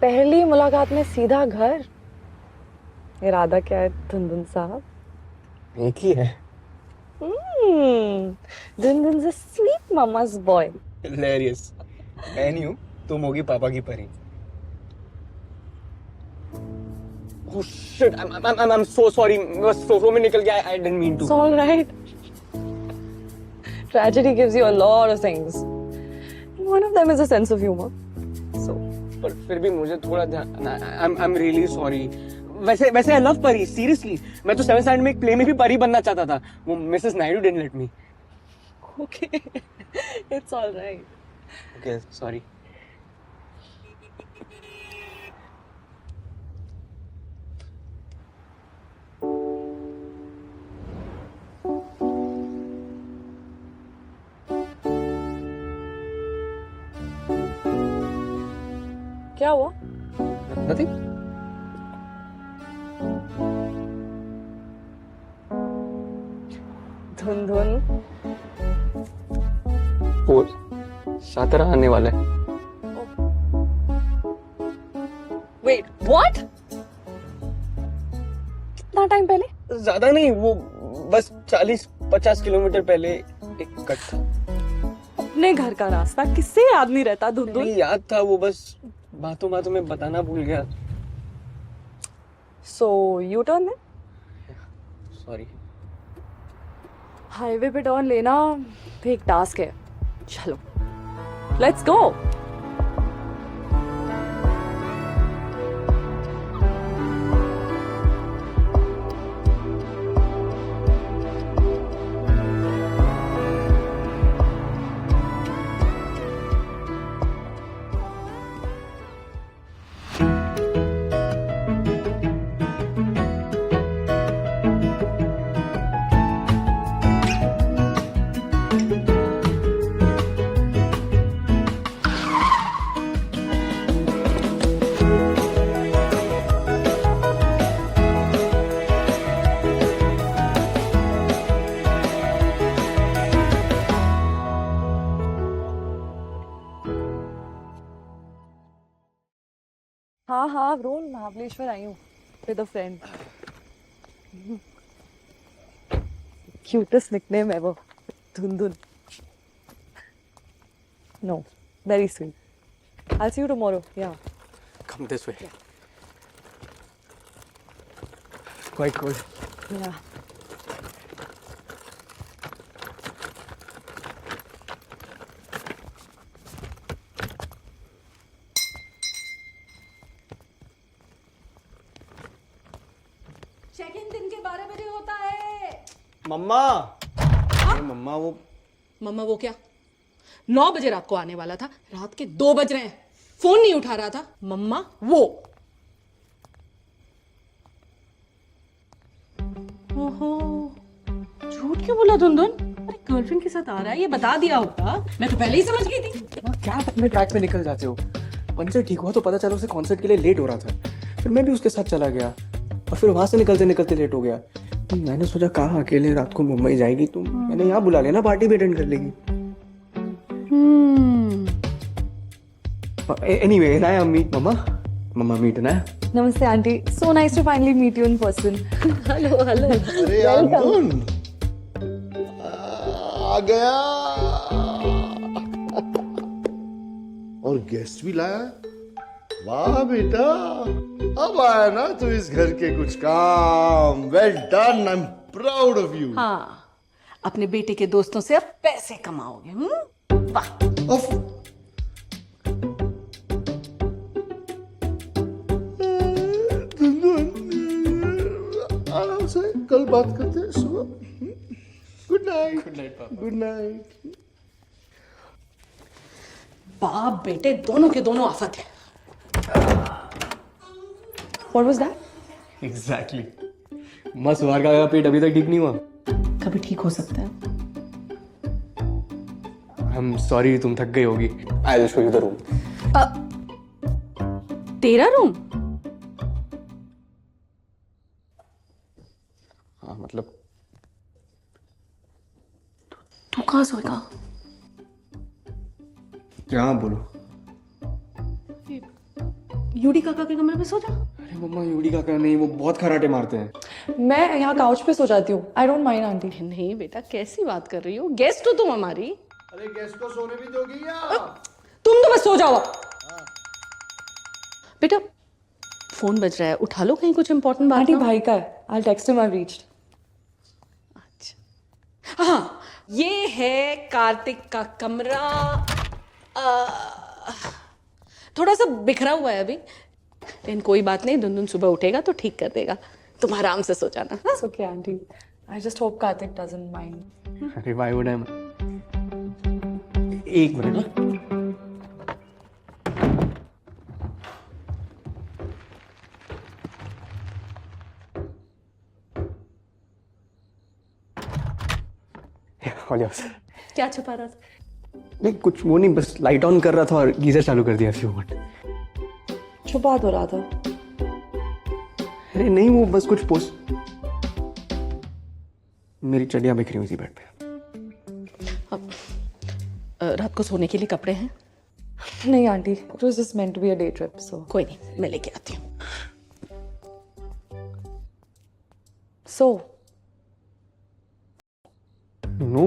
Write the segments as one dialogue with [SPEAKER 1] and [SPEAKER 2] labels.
[SPEAKER 1] पहली मुलाकात में सीधा घर। इरादा क्या है धुंधुन साहब?
[SPEAKER 2] एक ही है।
[SPEAKER 1] धुंधुन से स्वीट मामा's बॉय।
[SPEAKER 2] हिलेरियस। मैं नहीं हूँ, तुम होगी पापा की परी। Oh shit, I'm so sorry. बस सोफो में निकल गया. I didn't mean to.
[SPEAKER 1] It's all right. Tragedy gives you a lot of things. One of them is a sense of humor. So.
[SPEAKER 2] पर फिर भी मुझे थोड़ा ध्यान. I'm really sorry. वैसे I love परी. Seriously. मैं तो 7th स्टैंडर्ड में एक प्ले में भी परी बनना चाहता था. वो Mrs Naidu didn't let me.
[SPEAKER 1] Okay. It's all right.
[SPEAKER 2] Okay, sorry.
[SPEAKER 1] क्या हुआ?
[SPEAKER 2] Nothing.
[SPEAKER 1] धुंधुन।
[SPEAKER 2] वो शातिर आने वाला है.
[SPEAKER 1] Wait, what? कितना टाइम पहले?
[SPEAKER 2] ज्यादा नहीं, वो बस 40-50 किलोमीटर पहले एक कट था.
[SPEAKER 1] अपने घर का रास्ता किससे याद नहीं रहता धुंधुन?
[SPEAKER 2] नहीं याद था, वो बस बातों बातों में बताना भूल गया.
[SPEAKER 1] So you turn then?
[SPEAKER 2] Sorry.
[SPEAKER 1] Highway पे टर्न लेना भी एक टास्क है. चलो, लेट्स गो. हाँ हाँ रोहन, महाबलेश्वर आई हूँ with a friend. Cutest nickname है वो, Dhundhun. No, very sweet. I'll see you tomorrow. Yeah.
[SPEAKER 2] Come this way. Quite cold.
[SPEAKER 1] Yeah.
[SPEAKER 3] Check in दिन के 12 बजे होता है.
[SPEAKER 2] मम्मा. अरे मम्मा वो.
[SPEAKER 3] मम्मा वो क्या? 9 बजे रात को आने वाला था, रात के 2 बज रहे हैं. फोन नहीं उठा रहा था. मम्मा वो. ओहो, झूठ क्यों बोला धुंधुन? अरे गर्लफ्रेंड के साथ आ रहा है, ये बता दिया होता. मैं तो पहले ही समझ गई थी.
[SPEAKER 2] क्या आप अपने ट्रैक पे निकल जाते हो? पंचर ठीक हुआ तो पता चला उसे कॉन्सर्ट के लिए लेट हो रहा था. फिर मैं भी उसके साथ चला गया और फिर वहां से निकलते निकलते लेट हो गया. तो मैंने सोचा कहाँ अकेले रात को मुंबई जाएगी तो मैंने यहाँ बुला लिया ना, पार्टी भी अटेंड कर लेगी. Anyway, Naya, meet Mama. Mama, meet Naya.
[SPEAKER 1] Namaste, auntie. So nice to finally meet you in person. Hello, hello.
[SPEAKER 4] अरे अर्जुन आ गया और गेस्ट भी लाया. वाह बेटा, अब आया ना तो इस घर के कुछ काम. Well done, I am proud of you.
[SPEAKER 3] हाँ, अपने बेटे के दोस्तों से अब पैसे कमाओगे. वाह.
[SPEAKER 4] आराम से कल बात करते हैं सुबह. Good night.
[SPEAKER 2] Good night, Papa.
[SPEAKER 4] Good night.
[SPEAKER 3] बाप बेटे दोनों के दोनों आफत है.
[SPEAKER 1] What was that?
[SPEAKER 2] Exactly. मस्त मार का पेट अभी तक ठीक नहीं हुआ.
[SPEAKER 3] कभी ठीक हो सकता है.
[SPEAKER 2] I'm sorry, तुम थक गई होगी. I'll show you the room.
[SPEAKER 3] तेरा रूम?
[SPEAKER 2] हाँ मतलब
[SPEAKER 3] तू कहाँ सोएगा?
[SPEAKER 2] क्या बोलो.
[SPEAKER 3] यूडी काका के कमरे में सो जा।
[SPEAKER 2] अरे मम्मा यूडी काका नहीं, वो बहुत खराटे मारते हैं।
[SPEAKER 1] मैं यहाँ काउच पे सो जाती हूँ। I don't mind aunty.
[SPEAKER 3] नहीं बेटा, कैसी बात कर रही हो? गेस्ट हो तुम हमारी।
[SPEAKER 4] अरे गेस्ट को सोने भी दोगी या?
[SPEAKER 3] तुम तो बस सो जाओ। बेटा फोन बज रहा है, उठा लो, कहीं कुछ इंपॉर्टेंट बात
[SPEAKER 1] आंटी
[SPEAKER 3] ना हो।
[SPEAKER 1] भाई का है। I text him I reached.
[SPEAKER 3] अच्छा हाँ, ये है कार्तिक का कमरा। थोड़ा सा बिखरा हुआ है अभी, लेकिन कोई बात नहीं, दुनदुन सुबह उठेगा तो ठीक कर देगा। तुम आराम से सो जाना। हाँ?
[SPEAKER 1] It's okay, auntie. I just hope Karthik doesn't mind.
[SPEAKER 2] अरे why would I? एक मिनट।
[SPEAKER 3] क्या छुपा रहा था?
[SPEAKER 2] नहीं कुछ वो नहीं, बस लाइट ऑन कर रहा था और गीजर चालू कर दिया फ्यू मिनट।
[SPEAKER 1] छुपा तो रहा था।
[SPEAKER 2] अरे नहीं, वो बस कुछ पोस्ट। मेरी चड्डियां बिखरी हुई थी बेड पे।
[SPEAKER 3] रात को सोने के लिए कपड़े हैं?
[SPEAKER 1] नहीं aunty, it was just meant to be a day trip, so.
[SPEAKER 3] कोई नहीं, मैं लेके आती हूँ।
[SPEAKER 1] So,
[SPEAKER 2] No.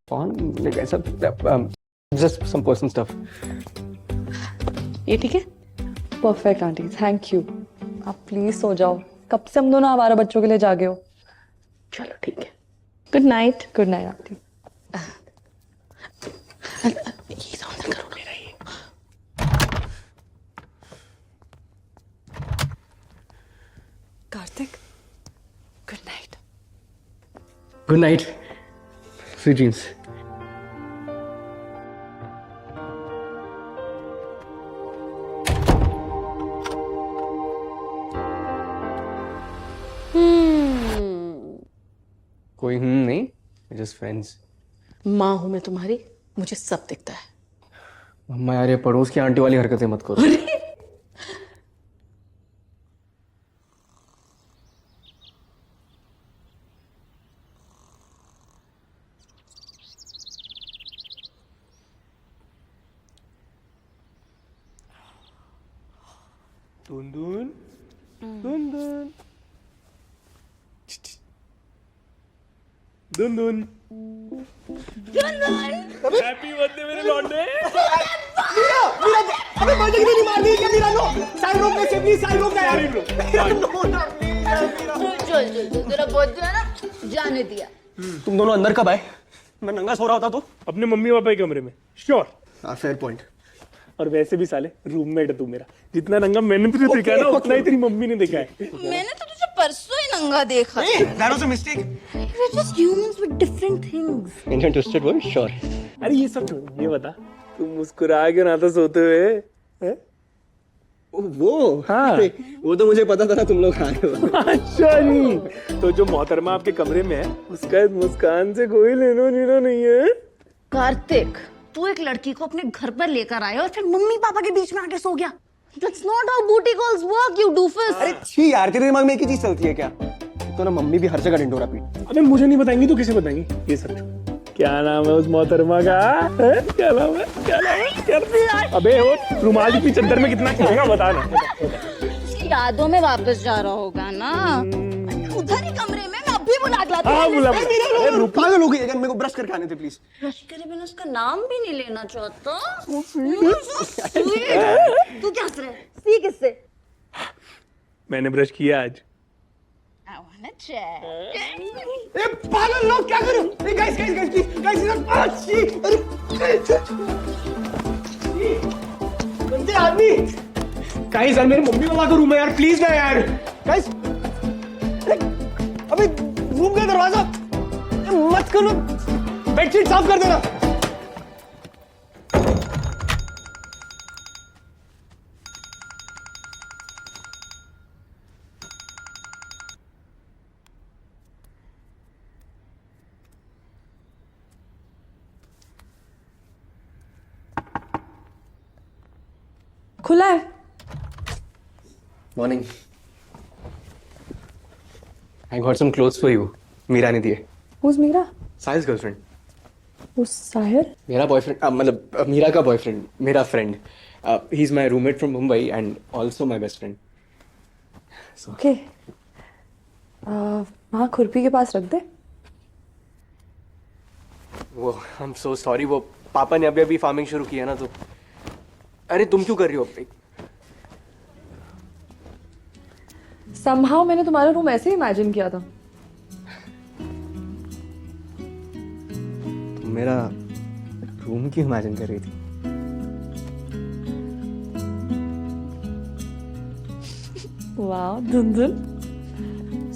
[SPEAKER 2] कौन like ऐसा just some personal stuff.
[SPEAKER 3] ये ठीक है?
[SPEAKER 1] perfect aunty, thank you. आप प्लीज सो जाओ। कब से हम दोनों आवारा बच्चों के लिए जागे हो।
[SPEAKER 3] चलो ठीक है, good night.
[SPEAKER 1] Good night aunty.
[SPEAKER 3] ये तो अंदर करो मेरा ये।
[SPEAKER 1] Kartik, good night.
[SPEAKER 2] Good night, sweet dreams. कोई नहीं, जस्ट फ्रेंड्स।
[SPEAKER 3] माँ हूं मैं तुम्हारी, मुझे सब दिखता है।
[SPEAKER 2] मम्मा यार, ये पड़ोस की आंटी वाली हरकतें मत करो। दुनदुन, दुनदुन, दुनदुन, हैप्पी बर्थडे मेरे लौंडे।
[SPEAKER 5] अबे बर्थडे की नहीं मार दी क्या मीरा? नो साइड रोक ले, प्लीज साइड रोक ले यार।
[SPEAKER 6] चल तेरा बर्थडे है ना, जाने दिया।
[SPEAKER 5] तुम दोनों अंदर कब आए? मैं नंगा सो रहा होता तो।
[SPEAKER 7] अपने मम्मी पापा के कमरे में। श्योर।
[SPEAKER 5] हाँ फेयर पॉइंट।
[SPEAKER 7] और वैसे भी साले रूममेट है तू मेरा। जितना नंगा मैंने तुझे देखा है ना, उतना ही तेरी मम्मी ने देखा है।
[SPEAKER 6] मैंने तो तुझे परसों ही नंगा देखा।
[SPEAKER 5] That was a mistake.
[SPEAKER 6] We're just humans with different things.
[SPEAKER 2] Indian twisted word, sure.
[SPEAKER 7] अरे ये सब छोड़, ये बता तू मुस्कुरा क्यों ना था सोते हुए हैं?
[SPEAKER 5] वो
[SPEAKER 7] हाँ।
[SPEAKER 5] अरे, वो तो मुझे पता था ना तुम लोग आए हो।
[SPEAKER 7] अच्छा नहीं, तो जो मोहतरमा आपके कमरे में है उसका मुस्कान से कोई लेनो देना नहीं है।
[SPEAKER 6] कार्तिक, तू एक लड़की को अपने घर पर लेकर आया और फिर मम्मी पापा के बीच में आके सो गया। That's not how booty calls work, you doofus.
[SPEAKER 5] अरे छी यार, तेरे दिमाग में एक ही चीज चलती है क्या? तो ना मम्मी भी हर जगह डिंडोरा पीट।
[SPEAKER 7] अबे मुझे नहीं बताएंगी तो किसे बताएंगी? ये सब छोड़। क्या नाम है उस मोहतरमा का? हैं? क्या नाम है? क्या नाम है? क्या नाम है? अबे वो रुमाल की चद्दर में कितना खाएगा बता ना।
[SPEAKER 6] उसकी यादों में वापस जा रहा होगा ना। उधर ही कमरे में, मैं अभी बुला के लाती हूँ।
[SPEAKER 7] हाँ बुला।
[SPEAKER 5] पागल हो गई है क्या? मेरे को ब्रश करके आने दे प्लीज।
[SPEAKER 6] ब्रश करे बिना उसका नाम भी नहीं लेना चाहता। तू क्या हंस रहा है? सी किससे?
[SPEAKER 7] मैंने ब्रश किया आज।
[SPEAKER 6] I wanna check.
[SPEAKER 5] ए पागल लोग क्या करूं? ए गाइस प्लीज गाइस इधर छी। अरे गंदे आदमी। गाइस यार, मेरे मम्मी पापा का रूम है यार, प्लीज ना यार। गाइस अबे रूम का दरवाजा मत खोलो, बेडशीट साफ कर देना।
[SPEAKER 1] खुला है।
[SPEAKER 2] Morning. I got some clothes for you. Meera ने दिए।
[SPEAKER 1] Who's मीरा?
[SPEAKER 2] साहिल गर्लफ्रेंड।
[SPEAKER 1] Who's साहिल?
[SPEAKER 2] मेरा बॉयफ्रेंड, मतलब मीरा का बॉयफ्रेंड, मेरा friend. He's my roommate from Mumbai and also my best friend.
[SPEAKER 1] Okay वहाँ खुरपी के पास रख दे.
[SPEAKER 2] वो I'm so sorry, वो पापा ने अभी फार्मिंग शुरू किया ना, तो अरे तुम क्यों कर रही हो?
[SPEAKER 1] Somehow मैंने तुम्हारा रूम ऐसे ही इमेजिन किया था.
[SPEAKER 2] तुम मेरा रूम क्यों इमेजिन कर रही थी?
[SPEAKER 1] वाह धुंधुन,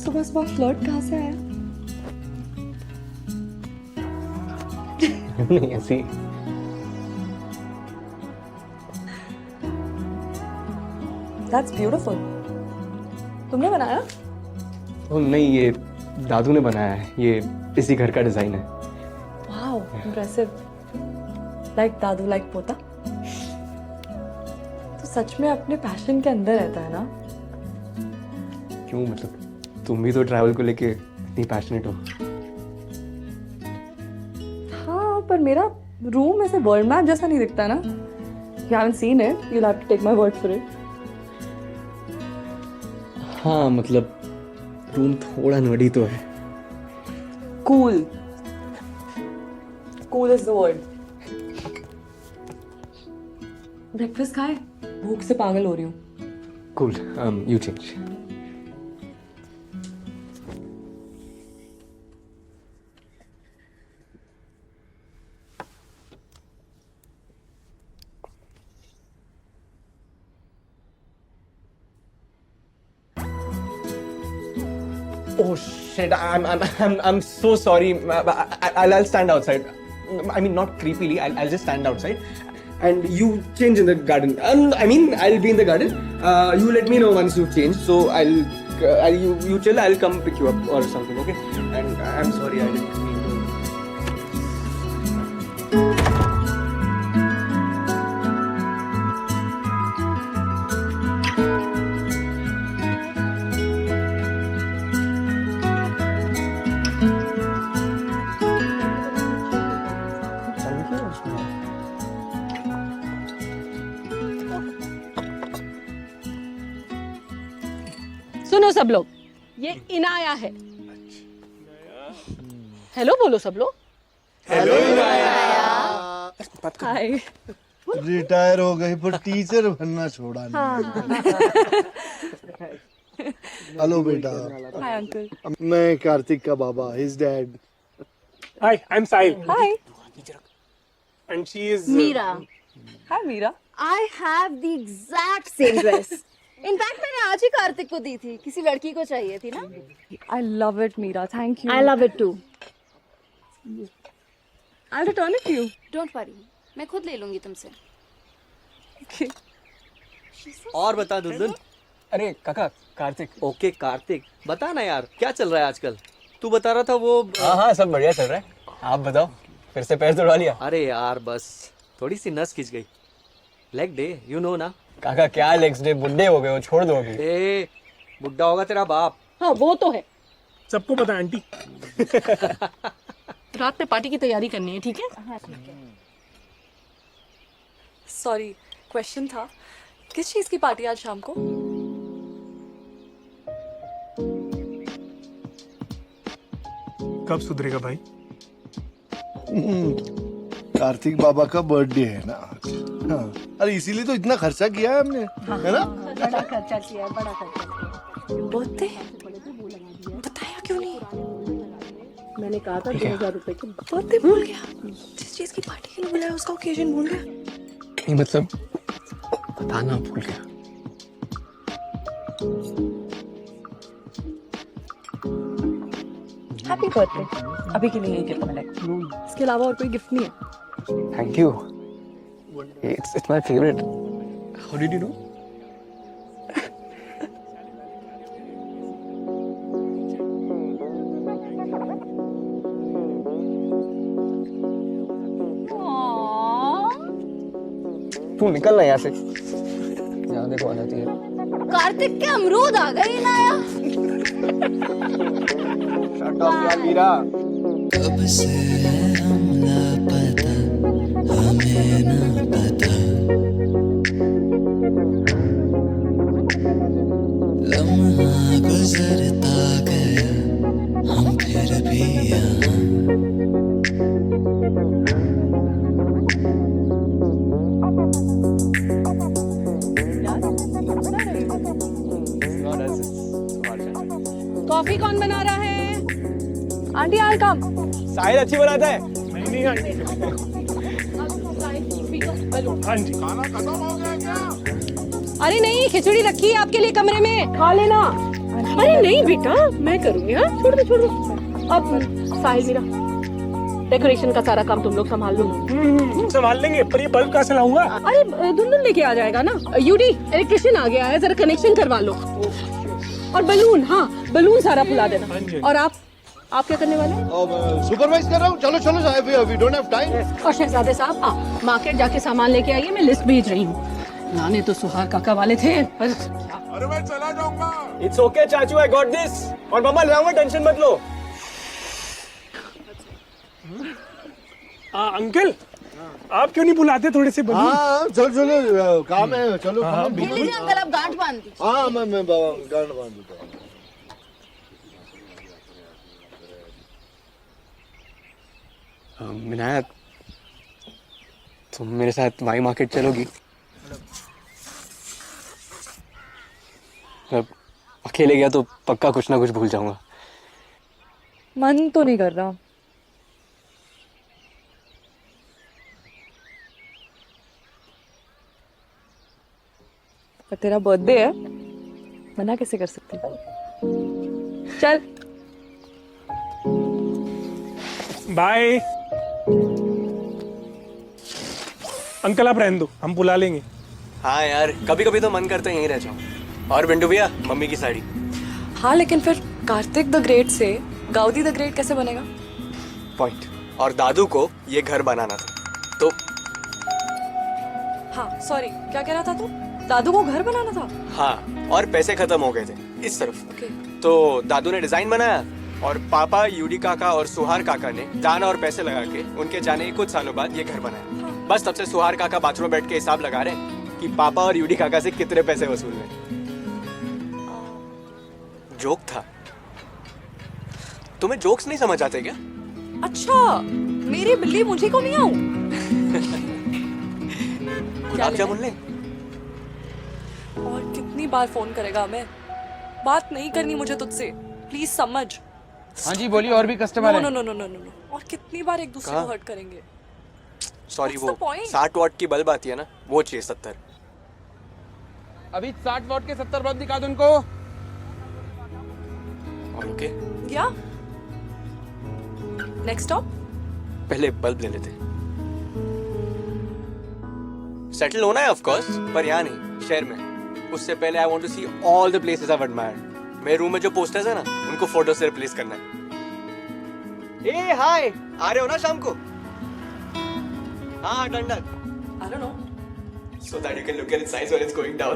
[SPEAKER 1] सुबह सुबह फ्लर्ट कहाँ से आया?
[SPEAKER 2] नहीं ऐसी.
[SPEAKER 1] That's beautiful. तुमने बनाया?
[SPEAKER 2] ओ नहीं, ये दादू ने बनाया है. ये इसी घर का डिजाइन है.
[SPEAKER 1] Wow, impressive. Like दादू like पोता. तो सच में अपने पैशन के अंदर रहता है ना?
[SPEAKER 2] क्यों, मतलब तुम भी तो ट्रैवल को लेके इतनी पैशनेट हो.
[SPEAKER 1] हाँ, पर मेरा रूम ऐसे वर्ल्ड मैप जैसा नहीं दिखता ना. You haven't seen it. You'll have to take my word for it.
[SPEAKER 2] हाँ मतलब रूम थोड़ा नर्डी तो है.
[SPEAKER 1] Cool. Cool is the word. Breakfast खाए? भूख से पागल हो रही हूँ.
[SPEAKER 2] Cool. You change. Oh shit! I'm so sorry. I'll stand outside. I mean, not creepily. I'll just stand outside, and you change in the garden. I mean, I'll be in the garden. You let me know once you've changed. So you chill. I'll come pick you up or something. Okay? And I'm sorry. I didn't mean to.
[SPEAKER 3] सुनो सब लोग, ये इनाया है. Hello बोलो सब लोग.
[SPEAKER 1] हाय.
[SPEAKER 4] Retire हो गई पर टीचर बनना छोड़ा नहीं. हेलो बेटा,
[SPEAKER 1] हाय अंकल.
[SPEAKER 4] मैं कार्तिक का बाबा, his dad.
[SPEAKER 7] Hi, I'm Sahil.
[SPEAKER 1] Hi.
[SPEAKER 7] And she is
[SPEAKER 6] Meera.
[SPEAKER 1] Hi Meera.
[SPEAKER 6] I have the exact same dress. In fact मैंने आज ही कार्तिक को दी थी, किसी लड़की को चाहिए थी ना.
[SPEAKER 1] I love it Meera. Thank you.
[SPEAKER 6] I love it too.
[SPEAKER 1] I'll return it to you.
[SPEAKER 6] Don't worry, मैं खुद ले लूंगी तुमसे.
[SPEAKER 8] और बता दुल्हन.
[SPEAKER 2] अरे काका, कार्तिक.
[SPEAKER 8] ओके कार्तिक, बता ना यार, क्या चल रहा है आजकल? तू बता रहा था वो.
[SPEAKER 2] हाँ सब बढ़िया चल रहा है. आप बताओ, फिर से पैर तोड़वा लिया?
[SPEAKER 8] अरे यार बस थोड़ी सी नस खिंच गई. लेग डे, यू नो ना.
[SPEAKER 2] काका क्या लेग्स डे, बुड्ढे हो गए हो, छोड़ दो अभी.
[SPEAKER 8] ए बुड्ढा होगा तेरा बाप.
[SPEAKER 3] हाँ वो तो है.
[SPEAKER 7] सबको पता है आंटी.
[SPEAKER 3] रात में पार्टी की तैयारी करनी है, ठीक है?
[SPEAKER 1] सॉरी, क्वेश्चन था, किस चीज की पार्टी आज शाम को?
[SPEAKER 7] कब सुधरेगा भाई?
[SPEAKER 4] कार्तिक बाबा का बर्थडे है ना. हाँ. अरे इसीलिए तो इतना खर्चा किया है हमने, है ना?
[SPEAKER 6] बड़ा खर्चा किया है, बड़ा खर्चा किया है.
[SPEAKER 1] बर्थडे बताया क्यों नहीं?
[SPEAKER 3] मैंने कहा था 2000 रुपए की.
[SPEAKER 1] बर्थडे भूल गया. जिस चीज की पार्टी के लिए बुलाया उसका ओकेजन भूल गया.
[SPEAKER 2] नहीं मतलब बताना भूल गया.
[SPEAKER 1] Happy birthday. अभी के लिए ये गिफ्ट मिलेगा. इसके अलावा और कोई गिफ्ट नहीं है.
[SPEAKER 2] Thank you. It's my favorite. How did you know? तू निकल ना यहाँ से. यहाँ देखो आ जाती है.
[SPEAKER 6] कार्तिक के अमरूद आ गए इनाया.
[SPEAKER 2] Shut up यार मीरा.
[SPEAKER 9] कब से हम लापता, हमें ना पता.
[SPEAKER 3] कॉफी कौन बना रहा है?
[SPEAKER 1] आंटी आई कम।
[SPEAKER 5] साहिल अच्छी बनाता है।
[SPEAKER 7] नहीं आंटी। हाँ जी।
[SPEAKER 3] अरे नहीं, खिचड़ी रखी है आपके लिए कमरे में, खा लेना। अरे नहीं बेटा, मैं करूंगी। हाँ, छोड़ दो छोड़ दो। अब साहिल मेरा डेकोरेशन का सारा काम तुम लोग संभाल लो।
[SPEAKER 7] संभाल लेंगे, पर ये बल्ब कहाँ से लाऊंगा?
[SPEAKER 3] अरे दुल्हन लेके आ जाएगा ना। यूडी इलेक्ट्रिशियन आ गया है, जरा कनेक्शन करवा लो। और बलून, हाँ बलून सारा फुला
[SPEAKER 7] हाँ
[SPEAKER 3] देना।
[SPEAKER 7] जी।
[SPEAKER 3] और आप क्या करने वाले हैं?
[SPEAKER 4] सुपरवाइज कर रहा हूँ। चलो चलो साहब, वी डोंट हैव टाइम।
[SPEAKER 3] और शहजादे साहब मार्केट जाके सामान लेके आइए, मैं लिस्ट भेज रही हूँ। लाने तो सुहार काका वाले थे।
[SPEAKER 7] अरे मैं चला जाऊंगा।
[SPEAKER 5] इट्स ओके चाचू, आई गॉट दिस। और मम्मा ले आऊंगा, टेंशन मत लो।
[SPEAKER 7] अंकल, आप क्यों नहीं बुलाते थोड़े से बलून?
[SPEAKER 4] हाँ चलो चलो, काम है, चलो।
[SPEAKER 6] लीजिए अंकल, आप गांठ बांध दीजिए।
[SPEAKER 4] हाँ मैं गांड बांध देता हूँ।
[SPEAKER 2] मिनाया, तुम मेरे साथ वाई मार्केट चलोगी? मतलब अकेले गया तो पक्का कुछ ना कुछ भूल जाऊंगा।
[SPEAKER 1] मन तो नहीं कर रहा। पर तेरा बर्थडे है, मना कैसे कर सकती? चल।
[SPEAKER 7] बाय। अंकल आप रहने दो, हम बुला लेंगे।
[SPEAKER 2] हाँ यार, कभी कभी तो मन करता है यहीं रह जाऊं। और बिंडू भैया, मम्मी की साड़ी।
[SPEAKER 1] हाँ लेकिन फिर कार्तिक द ग्रेट से गाउदी द ग्रेट कैसे बनेगा?
[SPEAKER 2] पॉइंट। और दादू को ये घर बनाना था तो
[SPEAKER 1] हाँ सॉरी, क्या कह रहा था तू? दादू को घर बनाना था?
[SPEAKER 2] हाँ, और पैसे खत्म हो गए थे इस तरफ।
[SPEAKER 1] ओके।
[SPEAKER 2] तो दादू ने डिजाइन बनाया और पापा, यूडी काका और सुहार काका ने दाना और पैसे लगा के उनके जाने के कुछ सालों बाद ये घर बनाया। बस तब से सुहार काका बाथरूम में बैठ के हिसाब लगा रहे हैं कि पापा और यूडी काका से कितने पैसे वसूल हुए। जोक था। तुम्हें जोक्स नहीं समझ आते क्या?
[SPEAKER 1] अच्छा, मेरी बिल्ली मुझे को नहीं आऊं?
[SPEAKER 2] गुलाब जामुन ले।
[SPEAKER 1] और कितनी बार फोन करेगा हमें? बात नहीं करनी मुझे तुझसे, प्लीज समझ।
[SPEAKER 5] हाँ जी बोलिए, और भी customer
[SPEAKER 1] no no no no no no. और कितनी बार एक दूसरे को हर्ट करेंगे?
[SPEAKER 2] सॉरी,
[SPEAKER 1] What's
[SPEAKER 2] वो
[SPEAKER 1] the point?
[SPEAKER 2] 60 वॉट की बल्ब आती है ना, वो चाहिए 70।
[SPEAKER 5] अभी 60 वॉट के 70 बल्ब दिखा दो उनको।
[SPEAKER 2] और ओके,
[SPEAKER 1] या नेक्स्ट स्टॉप?
[SPEAKER 2] पहले बल्ब ले लेते। सेटल होना है ऑफ कोर्स, पर यहाँ नहीं, शहर में। उससे पहले I want to see all the places I have admired. मेरे रूम में जो पोस्टर्स है ना, उनको फोटो से रिप्लेस करना है। ए हाय, आ रहे हो ना शाम को? हाँ done done.
[SPEAKER 1] I don't know.
[SPEAKER 2] So that you can look at its size when it's going down.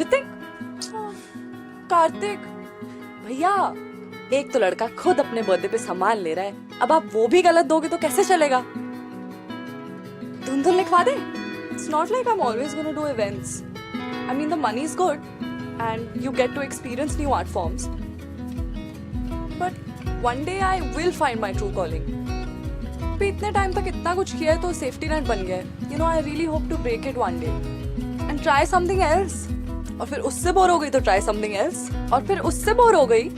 [SPEAKER 1] Hrithik, Kartik भैया, एक तो लड़का खुद अपने बर्थडे पे सामान ले रहा है, अब आप वो भी गलत दोगे तो कैसे चलेगा? धुन धुन लिखवा दे। It's not like I'm always going to do events. I mean the money is good and you get to experience new art forms. But one day I will find my true calling. पे इतने time तक इतना कुछ किया है तो safety net बन गया है। You know, I really hope to break it one day and try something else. और फिर उससे बोर हो गई तो try something else. और फिर उससे बोर हो गई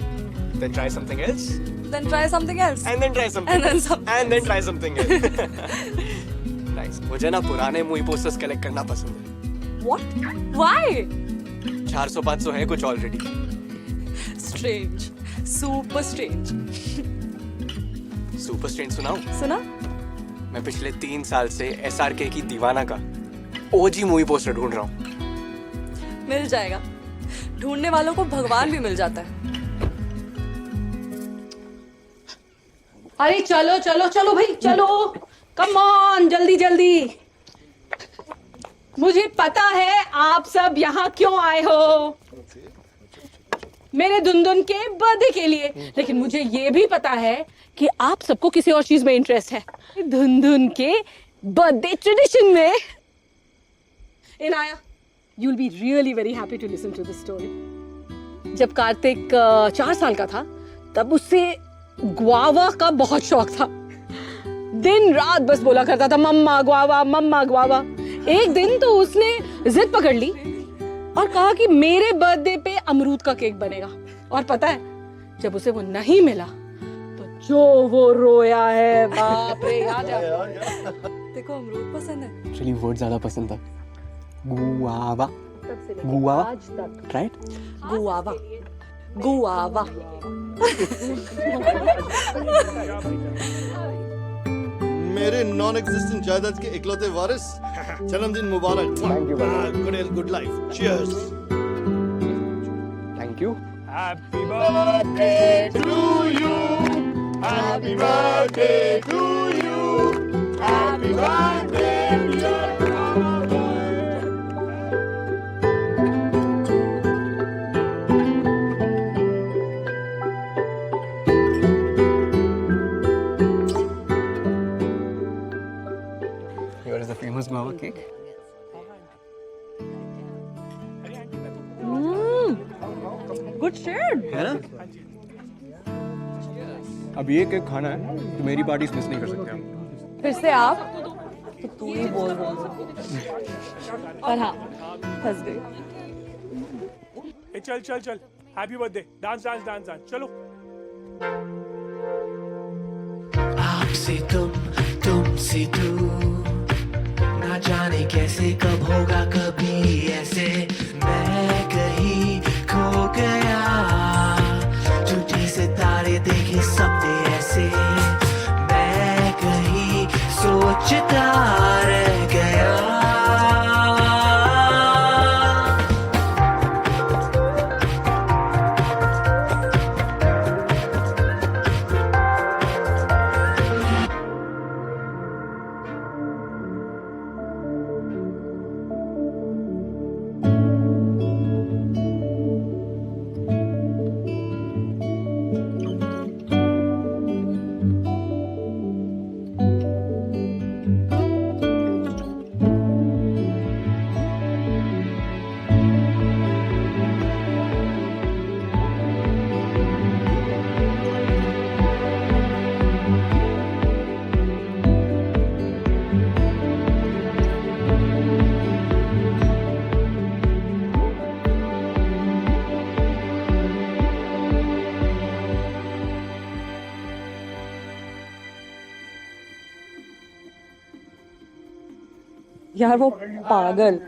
[SPEAKER 2] Then try something else.
[SPEAKER 1] then try something else.
[SPEAKER 2] And then try something
[SPEAKER 1] And then
[SPEAKER 2] else.
[SPEAKER 1] something
[SPEAKER 2] And then try something else. Nice. मुझे ना पुराने मूवी पोस्टर्स कलेक्ट करना पसंद है।
[SPEAKER 1] What? Why?
[SPEAKER 2] 400-500 है कुछ already.
[SPEAKER 1] Strange. Super strange.
[SPEAKER 2] Super strain सुनाऊं?
[SPEAKER 1] सुना?
[SPEAKER 2] मैं पिछले 3 साल से SRK की दीवाना का OG मूवी पोस्टर ढूंढ रहा हूँ।
[SPEAKER 1] मिल जाएगा। ढूंढने वालों को भगवान भी मिल जाता है।
[SPEAKER 3] अरे चलो चलो चलो भाई चलो, कम ऑन, जल्दी जल्दी। मुझे पता है आप सब यहाँ क्यों आए हो, मेरे दुनदुन के बर्थडे के लिए, लेकिन मुझे ये भी पता है कि आप सबको किसी और चीज में इंटरेस्ट है। दुनदुन के बर्थडे ट्रेडिशन में। Inaya, you will be really very happy to listen to this story. जब कार्तिक 4 साल का था, तब उससे ग्वावा का बहुत शौक था। दिन रात बस बोला करता था मम्मा ग्वावा, मम्मा ग्वावा। एक दिन तो उसने जिद पकड़ ली और कहा कि मेरे बर्थडे पे अमरूद का केक बनेगा। और पता है, जब उसे वो नहीं मिला तो जो वो रोया है, बाप रे। याद है?
[SPEAKER 1] देखो अमरूद पसंद है।
[SPEAKER 2] एक्चुअली वर्ड ज्यादा पसंद था। गुआवा।
[SPEAKER 3] तब से लेके
[SPEAKER 2] गुआवा।
[SPEAKER 3] आज तक।
[SPEAKER 2] राइट?
[SPEAKER 1] Guava guava.
[SPEAKER 4] मेरे नॉन एग्जिस्टेंट जायदाद के इकलौते वारिस, जन्मदिन मुबारक।
[SPEAKER 2] Thank you, brother.
[SPEAKER 4] Good health, good life, cheers.
[SPEAKER 2] Thank you.
[SPEAKER 7] Happy birthday to you, happy birthday to you, happy birthday dear
[SPEAKER 2] Here is the famous guava cake.
[SPEAKER 1] Good shade.
[SPEAKER 2] है ना? अब ये केक खाना है तो मेरी पार्टी मिस नहीं कर सकते आप।
[SPEAKER 1] फिर से आप तो तू ही बोल रहा है। पर हाँ, फंस गई।
[SPEAKER 7] ए, चल चल चल, happy birthday, dance dance dance dance, चलो।
[SPEAKER 9] आपसे तुमसे तू, ना जाने कैसे कब होगा कभी ऐसे, मैं कहीं खो गया, झूठी सितारे देखे सपने ऐसे, मैं कहीं सोचता रह गया।
[SPEAKER 1] यार वो पागल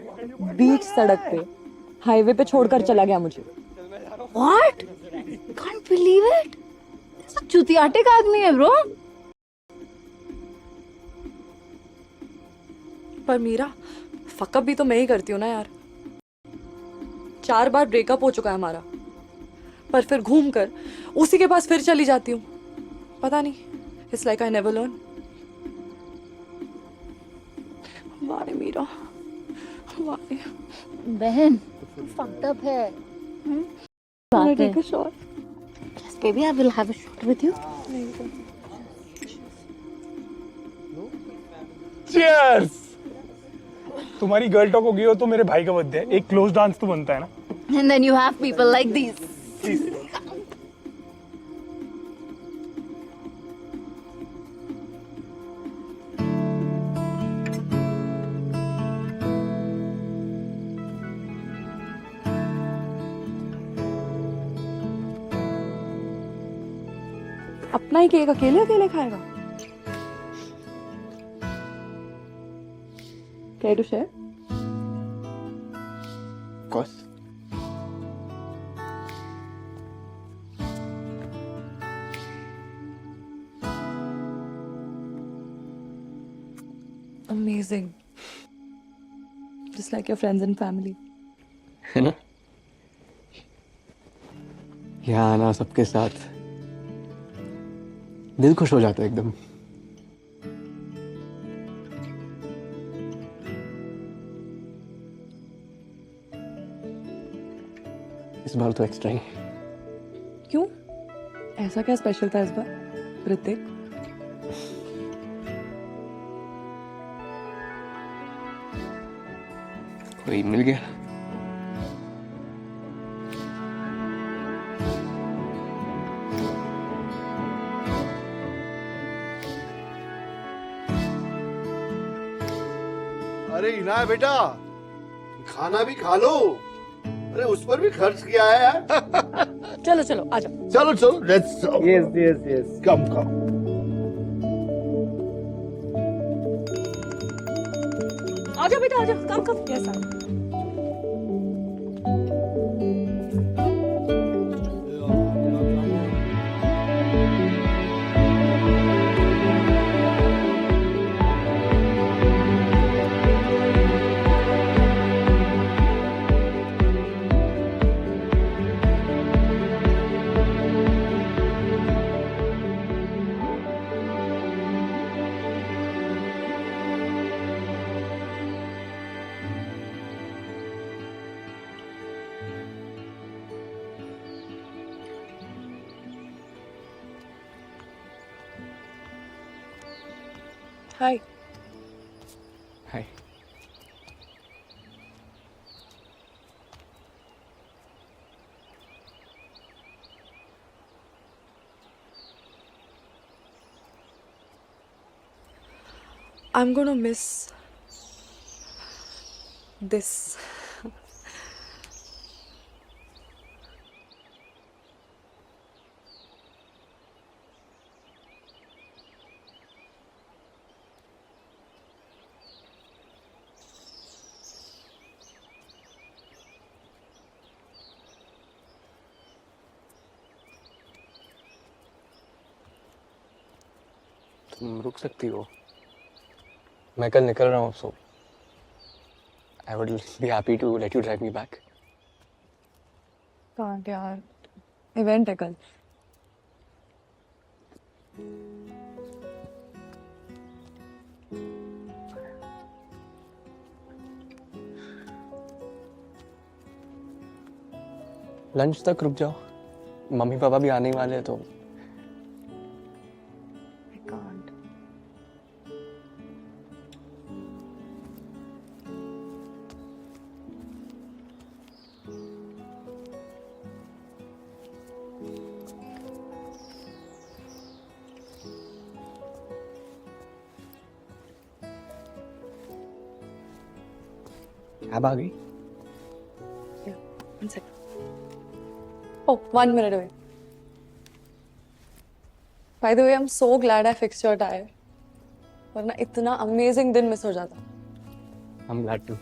[SPEAKER 1] बीच सड़क पे हाईवे पे छोड़कर चला गया मुझे।
[SPEAKER 6] What? Can't believe it. ऐसा चुतियाटे का आदमी है ब्रो।
[SPEAKER 1] पर मीरा, फकअप भी तो मैं ही करती हूँ ना यार। 4 बार ब्रेकअप हो चुका है हमारा, पर फिर घूम कर उसी के पास फिर चली जाती हूँ। पता नहीं, it's like I never learn. Why Meera, why.
[SPEAKER 6] बहन, fucked up है।
[SPEAKER 1] Wanna take a shot?
[SPEAKER 6] Yes, baby, I will have a shot with you.
[SPEAKER 7] Cheers. तुम्हारी गर्ल टॉक होगी हो तो मेरे भाई का बर्थडे है, एक क्लोज डांस तो बनता है ना।
[SPEAKER 6] And then you have people like these.
[SPEAKER 1] अपना ही केक अकेले अकेले खाएगा? Care to share?
[SPEAKER 2] Of course.
[SPEAKER 1] Amazing. Just like your friends and family.
[SPEAKER 2] है ना? यहाँ आना सबके साथ दिल खुश हो जाता है एकदम। इस बार तो एक्स्ट्रा ही।
[SPEAKER 1] क्यों? ऐसा क्या स्पेशल था इस बार, ऋतिक?
[SPEAKER 2] कोई मिल गया।
[SPEAKER 4] अरे इना है बेटा, खाना भी खा लो। अरे उस पर भी खर्च किया है यार।
[SPEAKER 3] चलो चलो आ जाओ।
[SPEAKER 4] चलो चलो, लेट्स
[SPEAKER 7] यस
[SPEAKER 4] कम कम।
[SPEAKER 3] आ जाओ बेटा, आ जाओ, कम कम। यस आ
[SPEAKER 1] Hi.
[SPEAKER 2] Hi.
[SPEAKER 1] I'm gonna miss this.
[SPEAKER 2] तुम रुक सकती हो, मैं कल निकल रहा हूँ, so I would be happy to let you drive me back.
[SPEAKER 1] Can't यार, इवेंट है कल।
[SPEAKER 2] लंच तक रुक जाओ, मम्मी पापा भी आने ही वाले हैं तो।
[SPEAKER 1] I can't.
[SPEAKER 2] कैब आ गई?
[SPEAKER 1] Yeah, 1 second. Oh, 1 minute away. By the way, I'm so glad I fixed your tire. वरना इतना अमेजिंग दिन मिस हो जाता।
[SPEAKER 2] I'm glad to.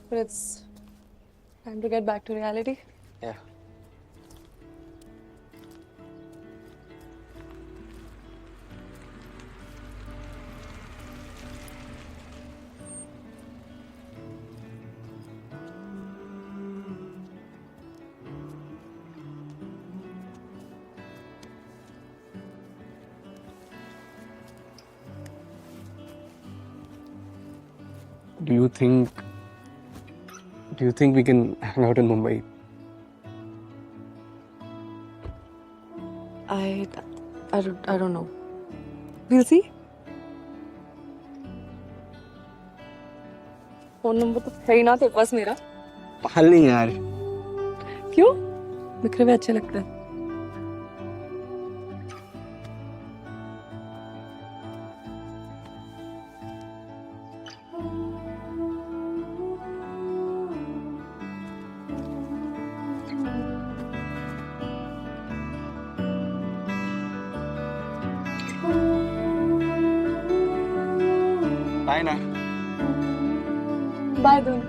[SPEAKER 1] But it's time to get back to reality.
[SPEAKER 2] Yeah. Do you think we can hang out in Mumbai?
[SPEAKER 1] I don't know. We'll see. Phone number तो है ही ना तेरे पास मेरा।
[SPEAKER 2] पाल नहीं यार।
[SPEAKER 1] क्यों? बिखरे हुए अच्छे लगते हैं।
[SPEAKER 2] Bye ना।
[SPEAKER 1] Bye Doon.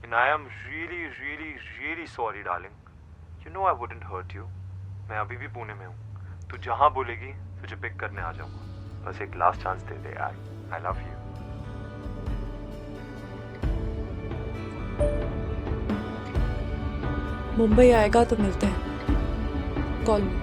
[SPEAKER 10] And I am really sorry, darling. You know I wouldn't hurt you. मैं अभी भी पुणे में हूँ। तू जहाँ बोलेगी तुझे पिक करने आ जाऊँगा। बस एक लास्ट चांस दे दे यार। I love you.
[SPEAKER 1] मुंबई आएगा तो मिलते हैं। कॉल मी।